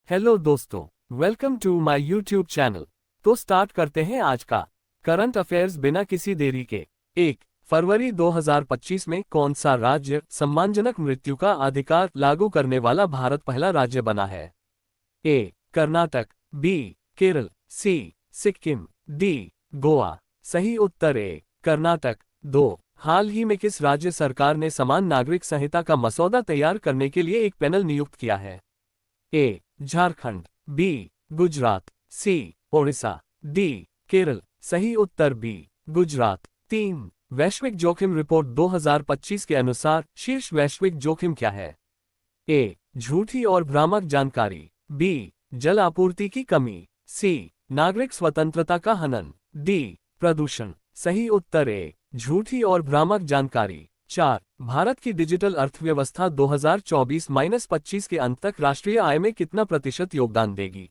Hello दोस्तों, welcome to my YouTube channel. तो start करते हैं आज का करंट अफेयर्स बिना किसी देरी के। 1 फरवरी 2025 में कौन सा राज्य सम्मानजनक मृत्यु का अधिकार लागू करने वाला भारत पहला राज्य बना है? ए कर्नाटक, बी केरल, सी सिक्किम, डी गोवा। सही उत्तर ए कर्नाटक। 2 हाल ही में किस राज्य सरकार ने समान नागरिक संहिता का मसौदा तैयार करने के लिए एक पैनल नियुक्त किया है? ए झारखंड, बी गुजरात, सी ओडिशा, डी केरल। सही उत्तर बी गुजरात। 3 वैश्विक जोखिम रिपोर्ट 2025 के अनुसार शीर्ष वैश्विक जोखिम क्या है? ए झूठी और भ्रामक जानकारी, बी जल आपूर्ति की कमी, सी नागरिक स्वतंत्रता का हनन, डी प्रदूषण। सही उत्तर ए झूठी और भ्रामक जानकारी। 4 भारत की डिजिटल अर्थव्यवस्था 2024-25 के अंत तक राष्ट्रीय आय में कितना प्रतिशत योगदान देगी?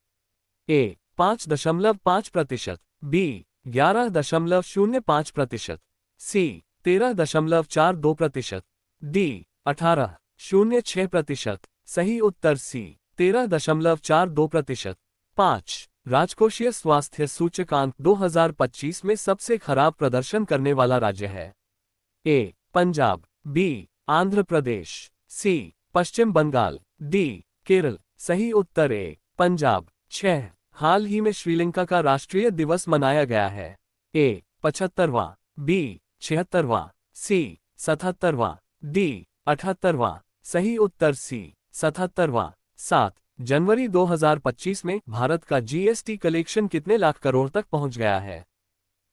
ए 5.5%, बी 11.05%, सी 13.42%, डी 18.06%। सही उत्तर सी 13.42%। 5 राजकोषीय स्वास्थ्य सूचकांक 2025 में सबसे खराब प्रदर्शन करने वाला राज्य है? ए पंजाब, बी आंध्र प्रदेश, सी पश्चिम बंगाल, डी केरल। सही उत्तर ए पंजाब। 6 हाल ही में श्रीलंका का राष्ट्रीय दिवस मनाया गया है? ए 75वां, बी 76वां, सी 77वां, डी 78वां। सही उत्तर सी 77वां। 7 जनवरी 2025 में भारत का जीएसटी कलेक्शन कितने लाख करोड़ तक पहुंच गया है?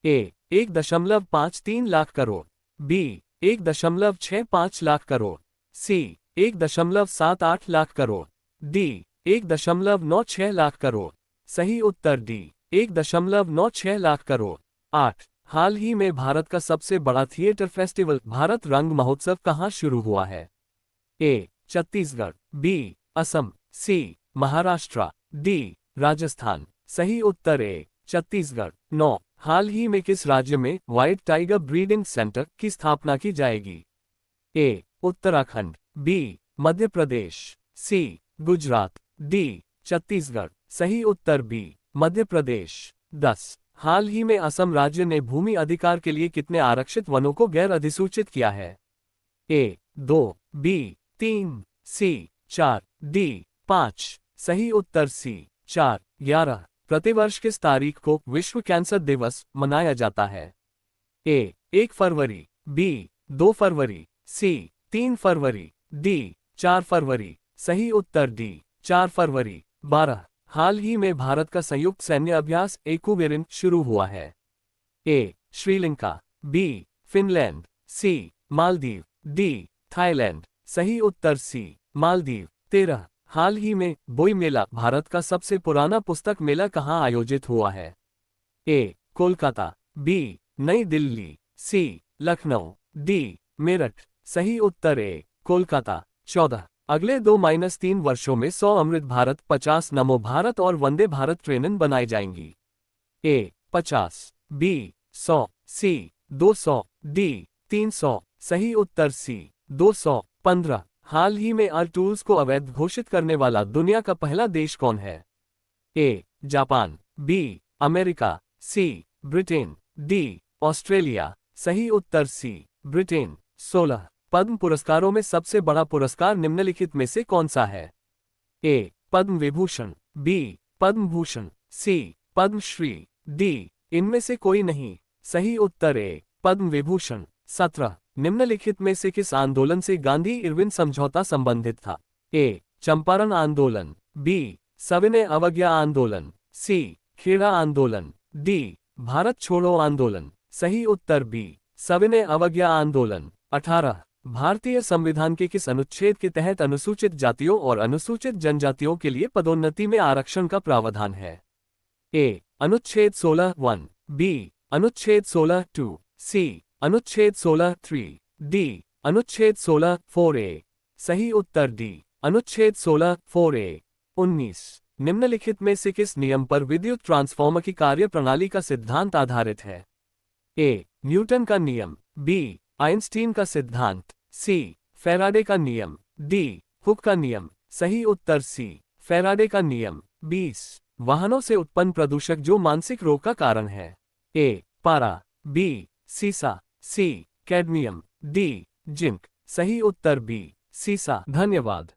ए 1.53 लाख करोड़, बी 1.65 लाख करोड़, सी 1.78 लाख करोड़, डी 1.96 लाख करोड़। सही उत्तर डी 1.96 लाख करोड़। 8 हाल ही में भारत का सबसे बड़ा थिएटर फेस्टिवल भारत रंग महोत्सव कहाँ शुरू हुआ है? ए छत्तीसगढ़, बी असम, सी महाराष्ट्र, डी राजस्थान। सही उत्तर ए छत्तीसगढ़। 9 हाल ही में किस राज्य में व्हाइट टाइगर ब्रीडिंग सेंटर की स्थापना की जाएगी? ए उत्तराखंड, बी मध्य प्रदेश, सी गुजरात, डी छत्तीसगढ़। सही उत्तर बी मध्य प्रदेश। 10 हाल ही में असम राज्य ने भूमि अधिकार के लिए कितने आरक्षित वनों को गैर अधिसूचित किया है? ए 2, बी 3, सी 4, डी 5। सही उत्तर सी 4। 11 प्रतिवर्ष किस तारीख को विश्व कैंसर दिवस मनाया जाता है? ए 1 फरवरी, बी 2 फरवरी, सी 3 फरवरी, डी 4 फरवरी। सही उत्तर डी 4 फरवरी। 12 हाल ही में भारत का संयुक्त सैन्य अभ्यास एक्युवेरिन शुरू हुआ है? ए श्रीलंका, बी फिनलैंड, सी मालदीव, डी थाईलैंड। सही उत्तर सी मालदीव। 13 हाल ही में बोई मेला भारत का सबसे पुराना पुस्तक मेला कहाँ आयोजित हुआ है? ए कोलकाता, बी नई दिल्ली, सी लखनऊ, डी मेरठ। सही उत्तर ए कोलकाता। 14 अगले 2-3 वर्षों में 100 अमृत भारत, 50 नमो भारत और वंदे भारत ट्रेनें बनाई जाएंगी? ए 50, बी 100, सी 200, डी 300। सही उत्तर सी 200। 15 हाल ही में आर टूल्स को अवैध घोषित करने वाला दुनिया का पहला देश कौन है? A Japan, B America, C Britain, D Australia. सही उत्तर सी ब्रिटेन। 16 पद्म पुरस्कारों में सबसे बड़ा पुरस्कार निम्नलिखित में से कौन सा है? ए पद्म विभूषण, बी पद्म भूषण, सी पद्मश्री, डी इनमें से कोई नहीं। सही उत्तर ए पद्म विभूषण। 17 निम्नलिखित में से किस आंदोलन से गांधी इरविन समझौता संबंधित था? ए चंपारण आंदोलन, बी सविनय अवज्ञा आंदोलन, सी खेड़ा आंदोलन, डी भारत छोड़ो आंदोलन। सही उत्तर बी सविनय अवज्ञा आंदोलन। 18 भारतीय संविधान के किस अनुच्छेद के तहत अनुसूचित जातियों और अनुसूचित जनजातियों के लिए पदोन्नति में आरक्षण का प्रावधान है? ए अनुच्छेद 16(1), बी अनुच्छेद 16(2), सी अनुच्छेद 16(3), डी अनुच्छेद 16(4)(a). सही उत्तर डी अनुच्छेद 16(4)(a). 19 निम्नलिखित में से किस नियम पर विद्युत ट्रांसफार्मर की कार्यप्रणाली का सिद्धांत आधारित है? ए न्यूटन का नियम, बी आइंस्टीन का सिद्धांत, सी फैराडे का नियम, डी हुक का नियम। सही उत्तर सी फैराडे का नियम। 20 वाहनों से उत्पन्न प्रदूषक जो मानसिक रोग का कारण है। ए पारा, बी सीसा, सी कैडमियम, डी जिंक। सही उत्तर बी सीसा। धन्यवाद।